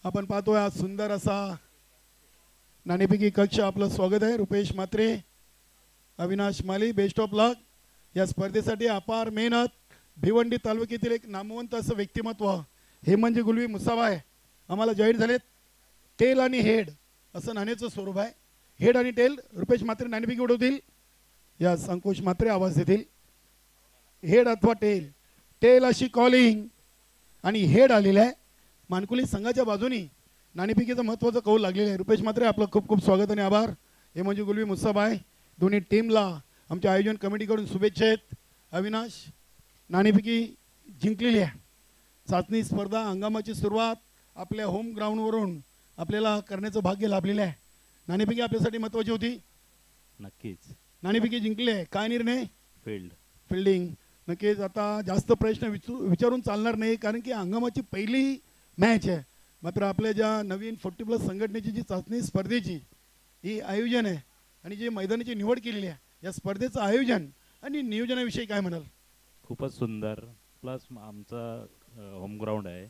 Speaker 1: आपण पाहतोय आज सुंदर असा नाणेफेकी कक्ष. आपलं स्वागत आहे. रुपेश म्हात्रे, अविनाश माली, बेस्ट ऑफ लक. या स्पर्धेसाठी अपार मेहनत. भिवंडी तालुक्यातील एक नामवंत असं व्यक्तिमत्व हेमंत गुलवी मुसाबाई आम्हाला जाहीर झालेत. टेल आणि हेड असं नाण्याचं स्वरूप आहे. हेड आणि टेल रुपेश म्हात्रे नाणेफेकी उडवतील. या अंकुश म्हात्रे आवाज देतील. हेड अथवा टेल. टेल अशी कॉलिंग आणि हेड आलेलं आहे. मानकुली संघाच्या बाजूनी नाणेफेकीचं महत्त्वाचं कौल लागलेलं आहे. रुपेश म्हात्रे आपलं खूप खूप स्वागत आणि आभार. हे म्हणजे गुलवी मुस्ताबाई दोन्ही टीमला आमच्या आयोजन कमिटीकडून शुभेच्छा आहेत. अविनाश नाणेफेकी जिंकलेली आहे. चाचणी स्पर्धा हंगामाची सुरुवात आपल्या होम ग्राउंडवरून आपल्याला करण्याचं भाग्य लाभलेलं आहे. नाणेफेकी आपल्यासाठी महत्त्वाची होती.
Speaker 2: नक्कीच
Speaker 1: नाणेफेकी जिंकली आहे. काय निर्णय? फिल्डिंग. नक्कीच आता जास्त प्रश्न विचारून चालणार नाही, कारण की हंगामाची पहिली मॅच आहे. मात्र आपल्या ज्या नवीन 40+ संघटनेची जी चाचणी स्पर्धेची ही आयोजन आहे आणि जी मैदानाची निवड केलेली आहे, या स्पर्धेचं आयोजन आणि नियोजनाविषयी काय म्हणाल?
Speaker 2: खूपच सुंदर. प्लस आमचा होम ग्राउंड आहे,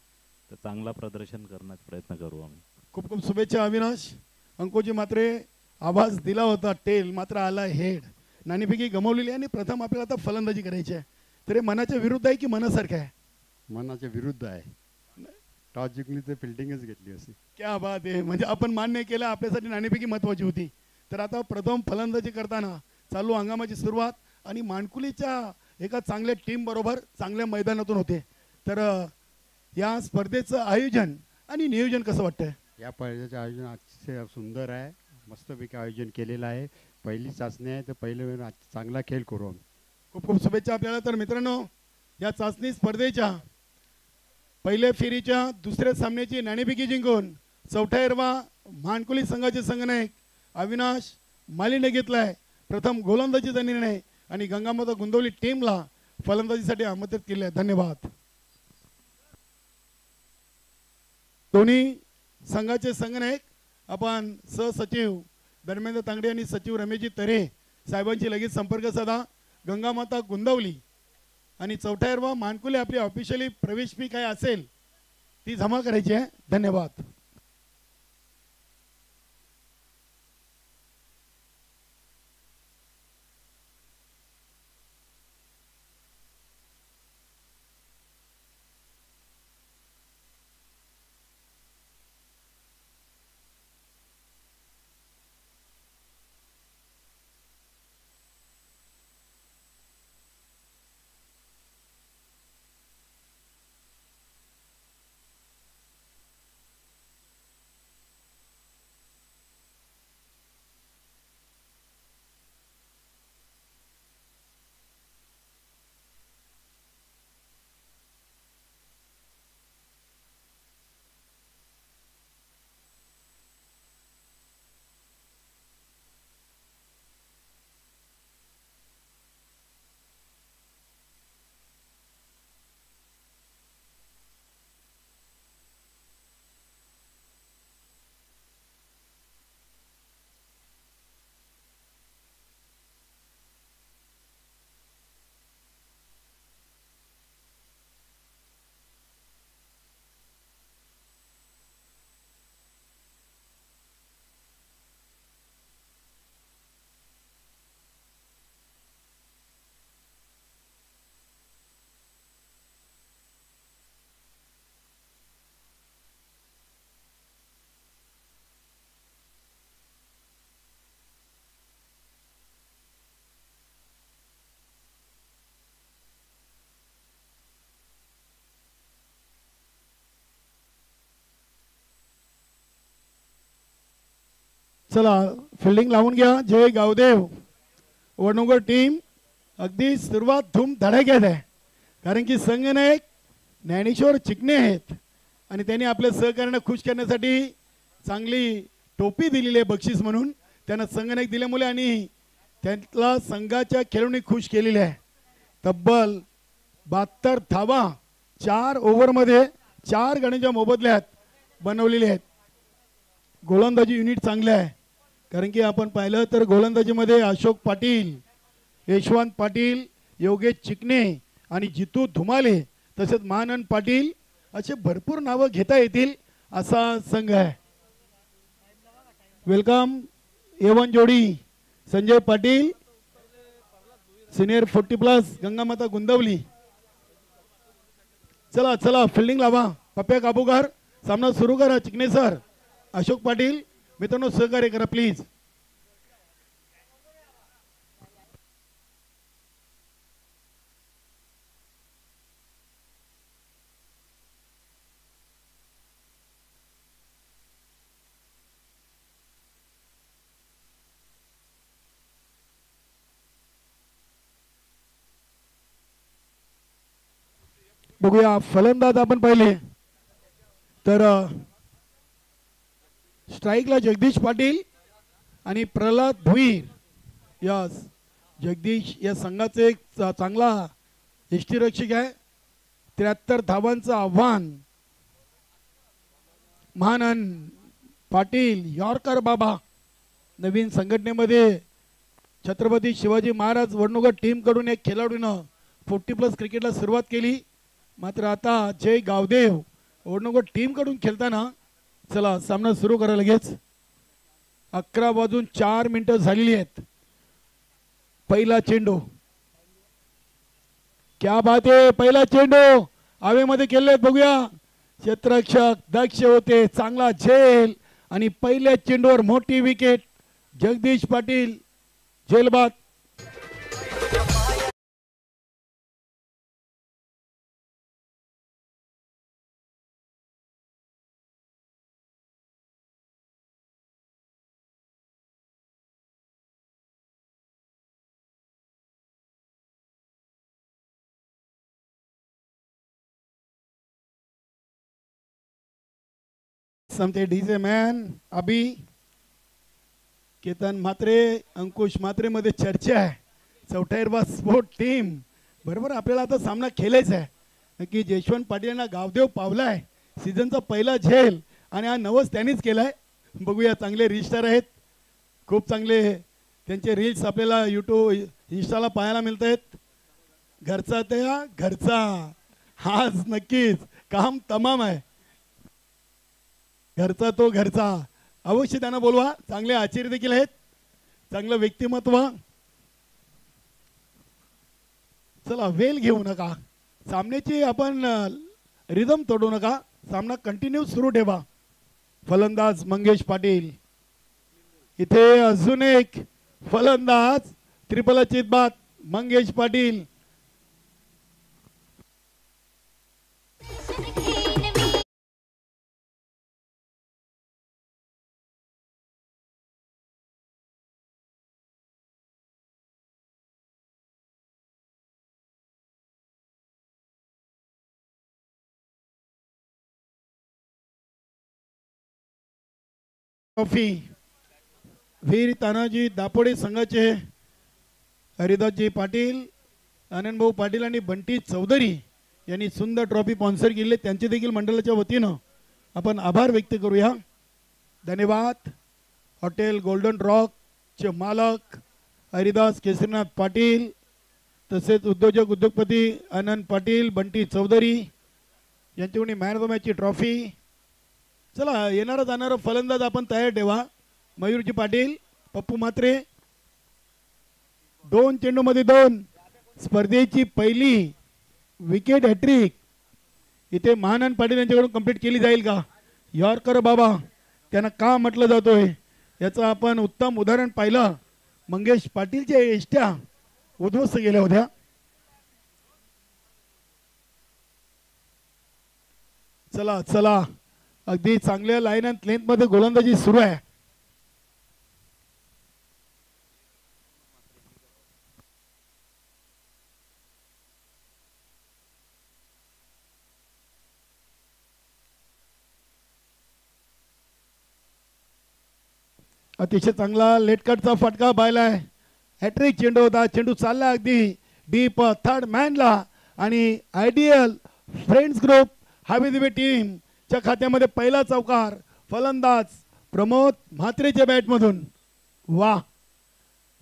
Speaker 2: तर चांगला प्रदर्शन करण्याचा प्रयत्न करू आम्ही.
Speaker 1: खूप खूप शुभेच्छा अविनाश. अंकोजी मात्रे आवाज दिला होता टेल, मात्र आला हेड. नाणेफेकी गमावलेली आहे आणि प्रथम आपल्याला आता फलंदाजी करायची आहे. तरी मनाच्या विरुद्ध आहे की मनासारखं आहे?
Speaker 3: मनाच्या विरुद्ध आहे. टॉस जिंकली तर फिल्डिंगच घेतली असती.
Speaker 1: क्या बात आहे. म्हणजे आपण मान्य केलं आपल्यासाठी नाणेफेकी महत्त्वाची होती. तर आता प्रथम फलंदाजी करताना चालू हंगामाची सुरुवात आणि मानकुलीच्या एका चांगल्या टीम बरोबर चांगल्या मैदानातून होते. तर या स्पर्धेचं आयोजन आणि नियोजन कसं वाटतंय?
Speaker 3: या स्पर्धेचं आयोजन अतिशय सुंदर आहे. मस्तपैकी आयोजन केलेलं आहे. पहिली चाचणी आहे, तर पहिले चांगला खेळ करू आम्ही.
Speaker 1: खूप खूप शुभेच्छा आपल्याला. तर मित्रांनो, या चाचणी स्पर्धेच्या पहिल्या फेरीच्या दुसऱ्या सामन्याची नाणेफेकी जिंकून चौथ्या मानकुली संघाचे संघनायक अविनाश मालीने घेतलाय प्रथम गोलंदाजीचा निर्णय आणि गंगामाता गुंदवली टीमला फलंदाजीसाठी आमंत्रित केले आहे. धन्यवाद. दोन्ही संघाचे संघनायक आपण सहसचिव धर्मेंद्र तांगडे आणि सचिव रमेशजी तरे साहेबांची लगेच संपर्क साधा. गंगामाता गुंदवली आणि चौथ्या मानकुले आपली ऑफिशियली प्रवेश फी काय असेल ती जमा करायची आहे. धन्यवाद. चला फिल्डिंग लावून घ्या. जय गावदेव वडनगर टीम अगदी सुरुवात धूम धडाक्यात आहे, कारण की संघनायक ज्ञानेश्वर चिकणे आहेत आणि त्यांनी आपल्या सहकार्यांना खुश करण्यासाठी चांगली टोपी दिलेली आहे बक्षीस म्हणून. त्यांना संघनायक दिल्यामुळे आणि त्यांना संघाच्या खेळाडूंनी खुश केलेले आहे. तब्बल 72 धावा 4 ओव्हरमध्ये 4 गड्यांच्या मोबदल्यात बनवलेले आहेत. गोलंदाजी युनिट चांगले आहे, कारण की आपण पाहिलं तर गोलंदाजीमध्ये अशोक पाटील, यशवंत पाटील, योगेश चिकणे आणि जितू धुमाले तसेच मानन पाटील असे भरपूर नावं घेता येतील असा संघ आहे. वेलकम A1 जोडी संजय पाटील सिनियर 40+ गंगामाता गुंदवली. चला चला फिल्डिंग लावा. पप्प्या काबूकर सामना सुरू करा. चिकणे सर, अशोक पाटील मित्रांनो सहकार्य करा प्लीज. बघूया फलंदाज आपण पाहिले तर स्ट्राईकला जगदीश पाटील आणि प्रल्हाद भुईर. यस, जगदीश या संघाचे एक चांगला यष्टीरक्षक आहे. 73 धावांचं आव्हान. महानंद पाटील यॉर्कर बाबा नवीन संघटनेमध्ये छत्रपती शिवाजी महाराज वडनगर टीम कडून एक खेळाडूनं 40+ क्रिकेटला सुरुवात केली. मात्र आता जय गावदेव वडनगर टीम कडून खेळताना. चला सामना सुरू करा लगेच. 11:04 झालेली आहेत. पहिला चेंडू. क्या बात आहे, पहिला चेंडू हवेमध्ये खेळले. बघूया क्षेत्ररक्षक दक्ष होते, चांगला झेल आणि पहिल्या चेंडूवर मोठी विकेट. जगदीश पाटील झेलबाद. समते डीजे मॅन अभी केतन म्हात्रे अंकुश म्हात्रे मध्ये चर्चा आहे. चौथाईरवा स्पोर्ट टीम बरोबर. आपल्याला आता सामना खेळायचा आहे की जयवंत पाटील यांना गावदेव पावलाय. सीझनचा पहिला झेल आणि हा नवस त्यांनीच केलाय. बघूया, चांगले रिस्टार आहेत, खूप चांगले त्यांचे रील्स आपल्याला यूट्यूब इंस्टाला पाहायला मिळत आहेत. घरचा त्या घरचा आज नक्कीच काम तमाम आहे. घरचा तो घरचा. अवश्य त्यांना बोलवा. चांगले आचार्य देखील आहेत, चांगलं व्यक्तिमत्व. चला वेल घेऊ नका, सामन्याची आपण रिदम तोडू नका. सामना कंटिन्यू सुरू ठेवा. फलंदाज मंगेश पाटील. इथे अजून एक फलंदाज त्रिफलचित बाद मंगेश पाटील. ट्रॉफी वीर तानाजी दापोडे संघाचे हरिदासजी पाटील, आनंदभाऊ पाटील आणि बंटी चौधरी यांनी सुंदर ट्रॉफी स्पॉन्सर केली. त्यांचे देखील मंडळाच्या वतीनं आपण आभार व्यक्त करूया. धन्यवाद. हॉटेल गोल्डन रॉकचे मालक हरिदास केसरीनाथ पाटील, तसेच उद्योजक उद्योगपती आनंद पाटील, बंटी चौधरी यांच्याकडून मॅन ऑफ द मॅचची ट्रॉफी. चला येणारा जाणारा फलंदाज आपण तयार ठेवा. मयूरजी पाटील, पप्पू म्हात्रे. 2 चेंडूमध्ये 2. स्पर्धेची पहिली विकेट हॅट्रिक इथे महानंद पाटील यांच्याकडून कंप्लीट केली जाईल का? यॉर्कर बाबा त्यांना का म्हटलं जातोय याचं आपण उत्तम उदाहरण पाहिलं. मंगेश पाटीलच्या एष्ट्या उद्ध्वस्त गेल्या होत्या. चला चला अगदी चांगल्या लाईन अँड लेंथ मध्ये गोलंदाजी सुरू आहे. अतिशय चांगला लेट कटचा फटका पाहिलाय. हॅट्रिक चेंडू होता. चेंडू चालला अगदी डीप थर्ड मॅनला आणि आयडियल फ्रेंड्स ग्रुप हवी दिवे टीम च्या खात्यामध्ये पहिला चौकार. फलंदाज प्रमोद म्हात्रेच्या बॅट मधून. वा,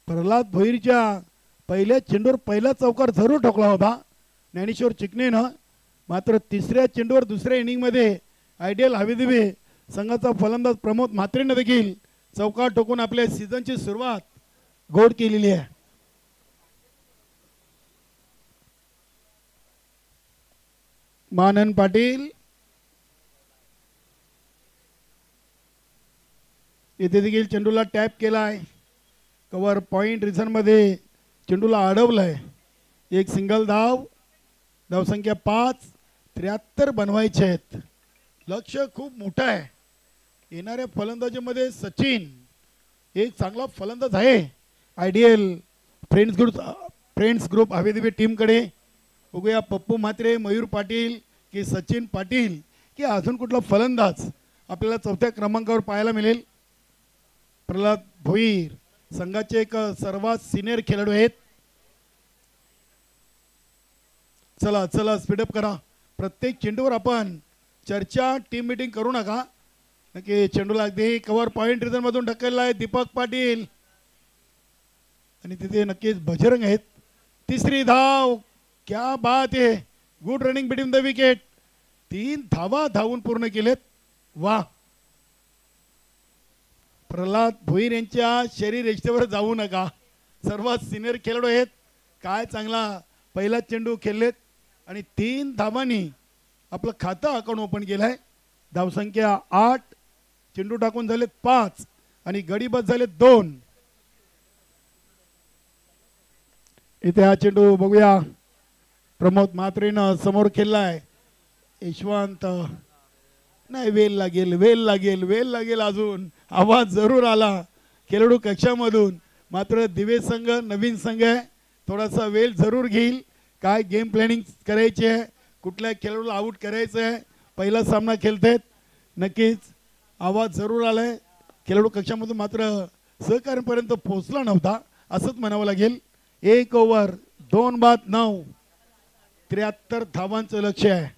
Speaker 1: प्रल्हाद भोईरच्या पहिल्या चेंडूवर पहिला चौकार जरूर ठोकला होता ज्ञानेश्वर चिकनेनं. मात्र तिसऱ्या चेंडूवर दुसऱ्या इनिंग मध्ये आयडियल हवी दिवे संघाचा फलंदाज प्रमोद म्हात्रेनं देखील चौकार ठोकून आपल्या सीझनची सुरुवात गोड केलेली आहे. मानन पाटील इथे देखील चेंडूला टॅप केलाय. कव्हर पॉइंट रिझन मध्ये चेंडूला अडवलंय. एक सिंगल धाव. धावसंख्या 5. 73 बनवायचे आहेत. लक्ष खूप मोठं आहे. येणाऱ्या फलंदाजीमध्ये सचिन एक चांगला फलंदाज आहे. आयडियल फ्रेंड्स ग्रुप हवेदिवे टीमकडे बघूया पप्पू म्हात्रे, मयूर पाटील की सचिन पाटील की अजून कुठला फलंदाज आपल्याला चौथ्या क्रमांकावर पाहायला मिळेल. प्रल्हाद भोईर संघाचे एक सर्वात सिनियर खेळाडू आहेत. चला चला स्पीडअप करा. प्रत्येक चेंडूवर आपण चर्चा टीम मीटिंग करू नका. नक्की चेंडूला अगदी कव्हर पॉइंट रिझन मधून ढकलला आहे दीपक पाटील आणि तिथे नक्कीच बजरंग आहेत. तिसरी धाव, क्या बात आहे, good running between the wicket. 3 धावा धावून पूर्ण केलेत. वा, प्रल्हाद भोईर यांच्या शरीर रेषेवर जाऊ नका. सर्वात सिनियर खेळाडू आहेत. काय चांगला पहिला चेंडू खेळलेत आणि 3 धावांनी आपलं खातं अकाउंट ओपन केलंय. धावसंख्या 8, चेंडू टाकून झालेत 5 आणि गडीबाद झालेत 2. इथे हा चेंडू बघूया, प्रमोद म्हात्रेनं समोर खेळलाय. यशवंत नाही, वेल लागेल वेल लागेल वेल लागेल. अजून आवाज जरूर आला खेळाडू कक्षामधून. मात्र दिवे संघ नवीन संघ आहे, थोडासा वेल जरूर घेईल. काय गेम प्लॅनिंग करायची आहे, कुठल्या खेळाडूला आउट करायचं आहे, पहिला सामना खेळतायत. नक्कीच आवाज जरूर आलाय खेळाडू कक्षामधून, मात्र सहकार्यापर्यंत पोहोचला नव्हता असंच म्हणावं लागेल. 1 ओव्हर 2 बाद 9, 73 धावांचं लक्ष्य आहे.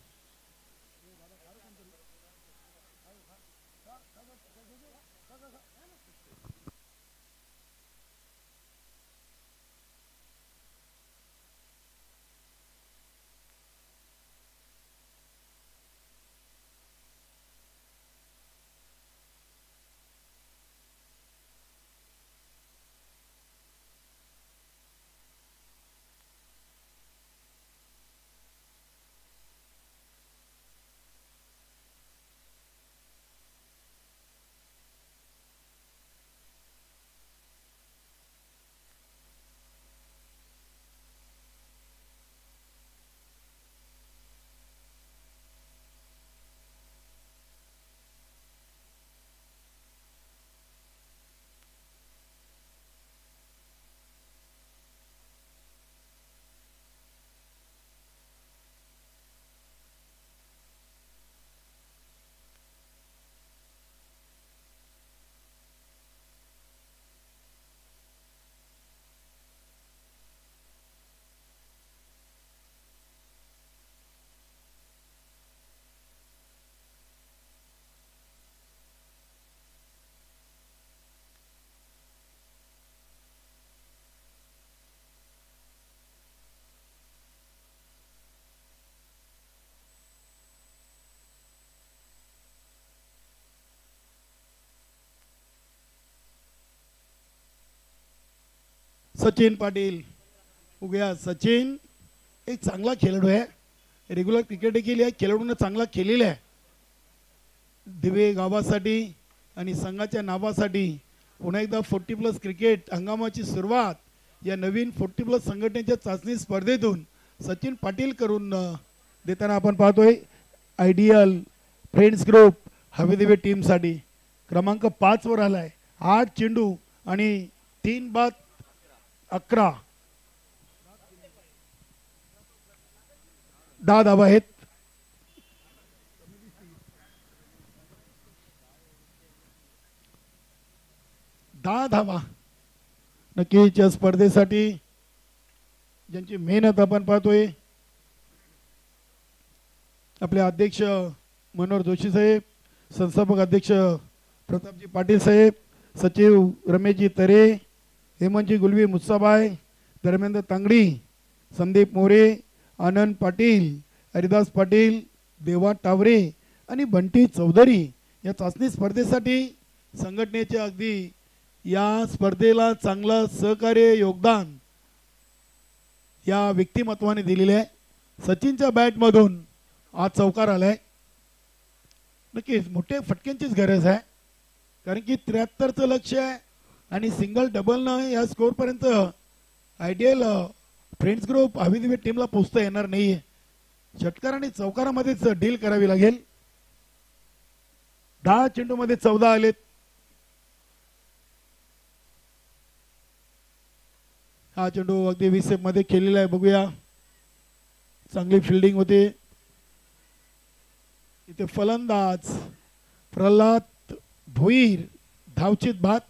Speaker 1: सचिन पाटील, उगया सचिन एक चांगला खेळाडू आहे. रेग्युलर क्रिकेट देखील या खेळाडूने चांगला खेळलेला आहे. दिवे गावासाठी आणि संघाच्या नावासाठी पुन्हा एकदा 40+ क्रिकेट हंगामाची सुरुवात या नवीन 40+ संघटनेच्या चाचणी स्पर्धेतून सचिन पाटील करून देताना आपण पाहतोय. आयडियल फ्रेंड्स ग्रुप हवेदिवे टीमसाठी क्रमांक 5 वर आलाय. 8 चेंडू आणि 3 बाद 11, 10 धावा आहेत. नक्कीच या स्पर्धेसाठी ज्यांची मेहनत आपण पाहतोय, आपले अध्यक्ष मनोहर जोशी साहेब, संस्थापक अध्यक्ष प्रतापजी पाटील साहेब, सचिव रमेशजी तरे, हेमंतजी गुलवी मुस्साबाई, धर्मेंद्र तांगडी, संदीप मोरे, आनंद पाटील, हरिदास पाटील, देवा टावरे आणि बंटी चौधरी या चाचणी स्पर्धेसाठी संघटनेचे अगदी या स्पर्धेला चांगलं सहकार्य योगदान या व्यक्तिमत्वाने दिलेले आहे. सचिनच्या बॅटमधून आज चौकार आलाय. नक्कीच मोठे फटक्यांचीच गरज आहे, कारण की 73चं लक्ष्य आहे आणि सिंगल डबलनं या स्कोअरपर्यंत आयडियल फ्रेंड्स ग्रुप हवेदिवे टीमला पोहोचता येणार नाहीये. षटकार आणि चौकारामध्येच डील करावी लागेल. 10 चेंडूमध्ये 14 आलेत. हा चेंडू अगदी 20 मध्ये खेळलेला आहे. बघूया चांगली फिल्डिंग होते. इथे फलंदाज प्रल्हाद भोईर धावचित बाद.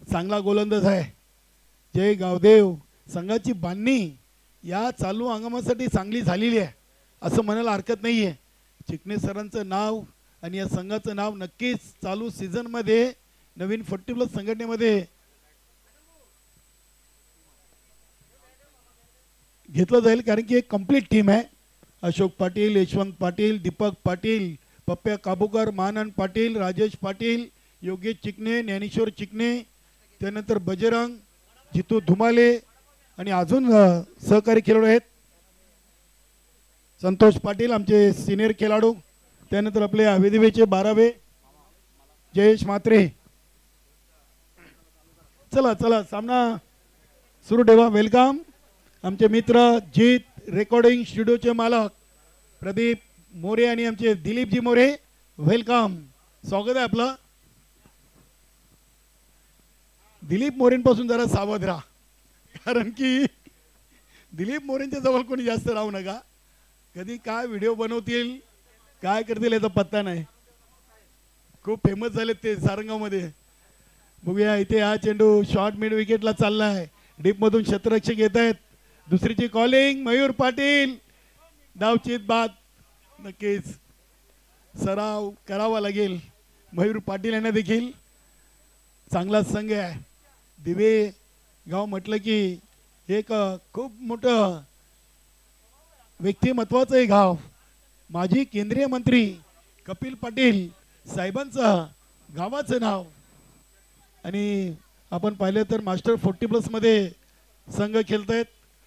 Speaker 1: चांगला गोलंदाज आहे जय गावदेव. संघाची बांधणी या चालू हंगामासाठी चांगली झालेली आहे असं म्हणायला हरकत नाही आहे. चिकणे सरांचं नाव आणि या संघाचं नाव नक्कीच चालू सीझनमध्ये नवीन 40+ संघटनेमध्ये घेतलं जाईल, कारण की एक कंप्लीट टीम आहे. अशोक पाटील, यशवंत पाटील, दीपक पाटील, पप्प्या काबूकर, महानंद पाटील, राजेश पाटील, योगेश चिकणे, ज्ञानेश्वर चिकणे, त्यानंतर बजरंग, जितू धुमाले आणि अजून सहकारी खेळाडू आहेत. संतोष पाटील आमचे सिनियर खेळाडू, त्यानंतर आपले हवेदिवेचे 12वे जयेश म्हात्रे. चला चला सामना सुरू ठेवा. वेलकम आमचे मित्र जीत रेकॉर्डिंग स्टुडिओचे मालक प्रदीप मोरे आणि आमचे दिलीपजी मोरे. वेलकम, स्वागत आहे आपलं. दिलीप मोरेंपासून जरा सावध राहा, कारण की दिलीप मोरेंच्या जवळ कोणी जास्त राहू नका. कधी काय व्हिडिओ बनवतील, काय करतील याचा पत्ता नाही. खूप फेमस झाले ते सारंगामध्ये. बघूया इथे हा चेंडू शॉर्ट मिड विकेटला चालला आहे. डीपमधून क्षेत्ररक्षक येत आहेत. दुसरीची कॉलिंग मयूर पाटील, धावचित बाद. नक्कीच सराव करावा लागेल मयूर पाटील यांना देखील. चांगला संघ आहे. दिवे गाव म्हटलं की एक खूप मोठं व्यक्तिमत्वाचं हे गाव. माजी केंद्रीय मंत्री कपिल पाटील साहेबांचं गावाचं नाव. आणि आपण पाहिलं तर मास्टर 40+ मध्ये संघ खेळत आहेत,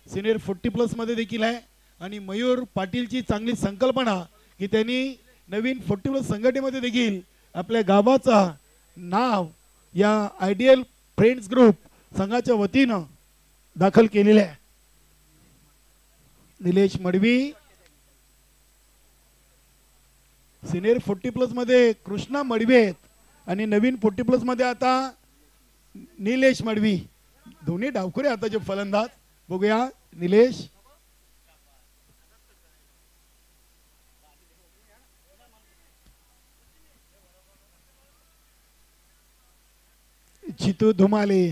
Speaker 1: सिनियर 40+ मध्ये देखील आहे. आणि मयूर पाटीलची चांगली संकल्पना की त्यांनी नवीन 40+ संघटनेमध्ये देखील आपल्या गावाचा नाव या आयडियल फ्रेंड्स ग्रुप संघाच्या वतीनं दाखल केलेलं आहे. निलेश मडवी सिनियर 40+ मध्ये कृष्णा मडवी आहेत आणि नवीन 40+ मध्ये आता निलेश मडवी. दोन्ही डावखुरे आताचे फलंदाज. बघूया निलेश. जितू धुमाले,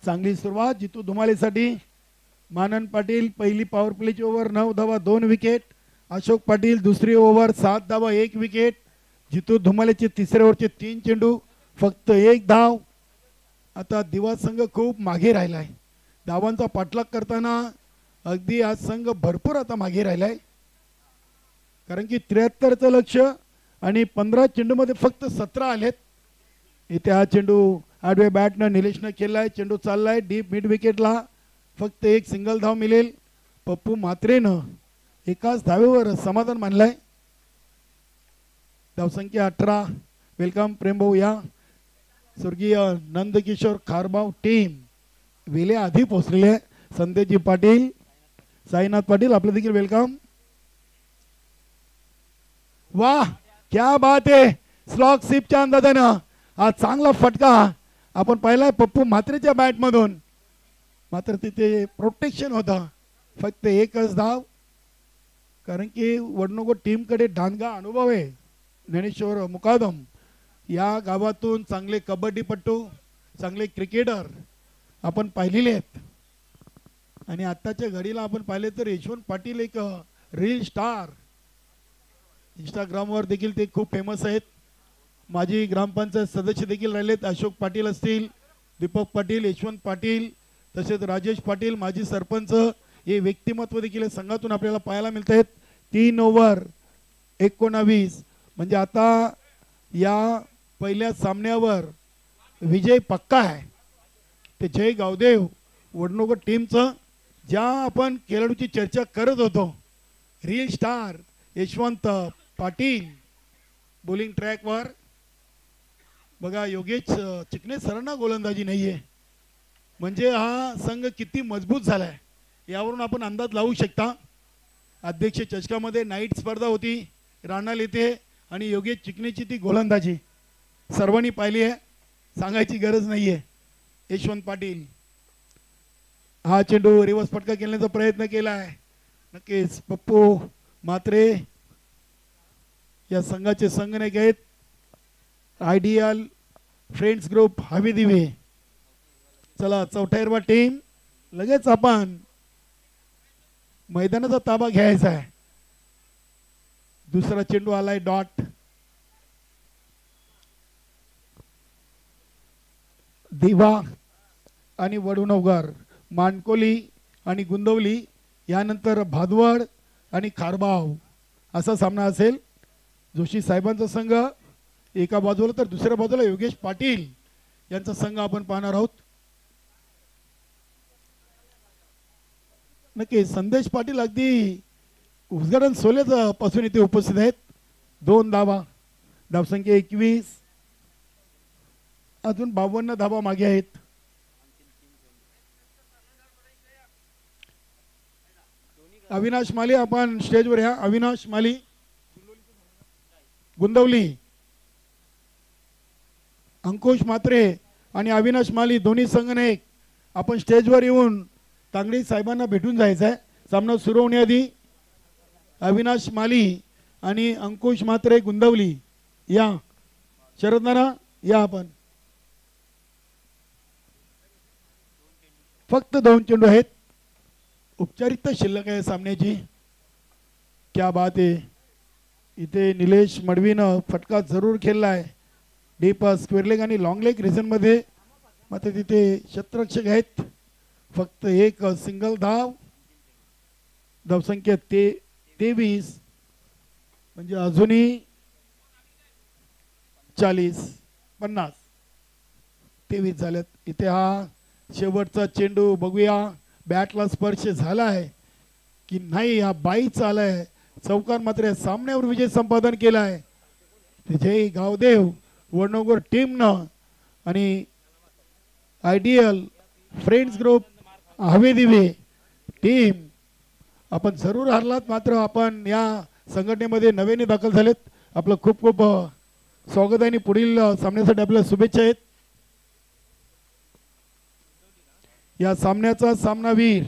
Speaker 1: चांगली सुरुवात जितू धुमालेसाठी. मानन पाटील पहिली पॉवर प्लेची ओव्हर 9 धावा 2 विकेट. अशोक पाटील दुसरी ओव्हर 7 धावा 1 विकेट. जितू धुमालेचे तिसऱ्या ओव्हरचे 3 चेंडू फक्त 1 धाव. आता दिवा संघ खूप मागे राहिलाय. धावांचा पाठलाग करताना अगदी आज संघ भरपूर आता मागे राहिलाय, कारण की 73चं लक्ष आणि 15 चेंडूमध्ये फक्त 17 आलेत. इथे हा चेंडू आडव्या बॅटनं निलेशनं केलाय. चेंडू चाललाय डीप मिड विकेटला. फक्त एक सिंगल धाव मिळेल. पप्पू म्हात्रेनं एकाच धावेवर समाधान मानलंय. धावसंख्या 18. वेलकम प्रेमभाऊ. या स्वर्गीय नंदकिशोर खारबाव टीम वेले आधी पोहोचलेले. संदेशजी पाटील, साईनाथ पाटील आपलं देखील वेलकम. वाह क्या बात आहे. स्लॉक सिपच्या अंदाजानं हा चांगला फटका आपण पाहिलाय पप्पू म्हात्रेच्या बॅट मधून. मात्र तिथे प्रोटेक्शन होता. फक्त एकच धाव, कारण की वडनोगो टीम कडे डांगा अनुभव आहे. ज्ञानेश्वर मुकादम या गावातून चांगले कबड्डीपटू, चांगले क्रिकेटर आपण पाहिलेले आहेत. आणि आत्ताच्या घडीला आपण पाहिले तर यशवंत पाटील एक रील स्टार. इंस्टाग्रामवर देखील ते खूप फेमस आहेत. माजी ग्रामपंचायत सदस्य देखील राहिलेत. अशोक पाटील असतील, दीपक पाटील, यशवंत पाटील, तसेच राजेश पाटील माजी सरपंच, हे व्यक्तिमत्व देखील संघातून आपल्याला पाहायला मिळत आहेत. 3 ओव्हर 19 म्हणजे आता या पहिल्या सामन्यावर विजय पक्का आहे. ते जय गावदेव वडनोगो टीमचं ज्या आपण खेळाडूची चर्चा करत होतो, reel star Yashwant Patil bowling ट्रॅकवर. बघा योगेश चिकणे सरांना गोलंदाजी नाहीये, म्हणजे हा संघ किती मजबूत झालाय यावरून आपण अंदाज लावू शकता. अध्यक्ष चषकामध्ये नाईट स्पर्धा होती राणाल येथे, आणि योगेश चिकणेची ती गोलंदाजी सर्वांनी पाहिली आहे, सांगायची गरज नाहीये. यशवंत पाटील हा चेंडू रिवर्स फटका खेळण्याचा प्रयत्न केलाय. नक्कीच पप्पू म्हात्रे या संघाचे संघनायक आहेत. आयडियल फ्रेंड्स ग्रुप हवी दिवे. चला चौथ्या टीम लगेच आपण मैदानाचा ताबा घ्यायचा आहे. दुसरा चेंडू आलाय डॉट. दिवा आणि वडुनवगर, मानकोली आणि गुंदवली, यानंतर भादवड आणि खारबाव असा सामना असेल. जोशी साहेबांचा संघ एका बाजूला तर दुसऱ्या बाजूला योगेश पाटील यांचा संघ आपण पाहणार आहोत. नक्की संदेश पाटील अगदी उद्घाटन सोल्याचा पासून इथे उपस्थित आहेत. 2 धावा. धावसंख्या 21. अजून 52 धावा मागे आहेत. अविनाश माली आपण स्टेजवर या. अविनाश माली गुंदवली, अंकुश म्हात्रे आणि अविनाश माली दोन्ही संघनायक आपण स्टेजवर येऊन तांगडी साहेबांना भेटून जायचं आहे. सामना सुरू होण्याआधी अविनाश माली आणि अंकुश म्हात्रे गुंदवली या. शरद नाना या. आपण फक्त 2 चेंडू आहेत. औपचारिकता शिल्लक आहे सामन्याची. क्या बात आहे. इथे निलेश मडवीनं फटका जरूर खेळलाय. डीप स्क्वेअर लेग आणि लॉंग लेग रिजन मध्ये. मात्र तिथे शतरक्षक आहेत. फक्त एक सिंगल धाव. धावसंख्या 23 म्हणजे अजूनही 40-50 23 झाल्यात. इथे हा शेवटचा चेंडू बघूया बॅटला स्पर्श झालाय की नाही. हा बाईचा आलाय चौकार. मात्र सामन्यावर विजय संपादन केलाय जय गावदेव वडनोगर टीमनं. आणि आयडियल फ्रेंड्स ग्रुप हवे दिवे टीम आपण जरूर हरलात. मात्र आपण या संघटनेमध्ये नव्याने दाखल झालेत. आपलं खूप खूप स्वागत आहे आणि पुढील सामन्यासाठी आपल्याला शुभेच्छा आहेत. या सामन्याचा सामनावीर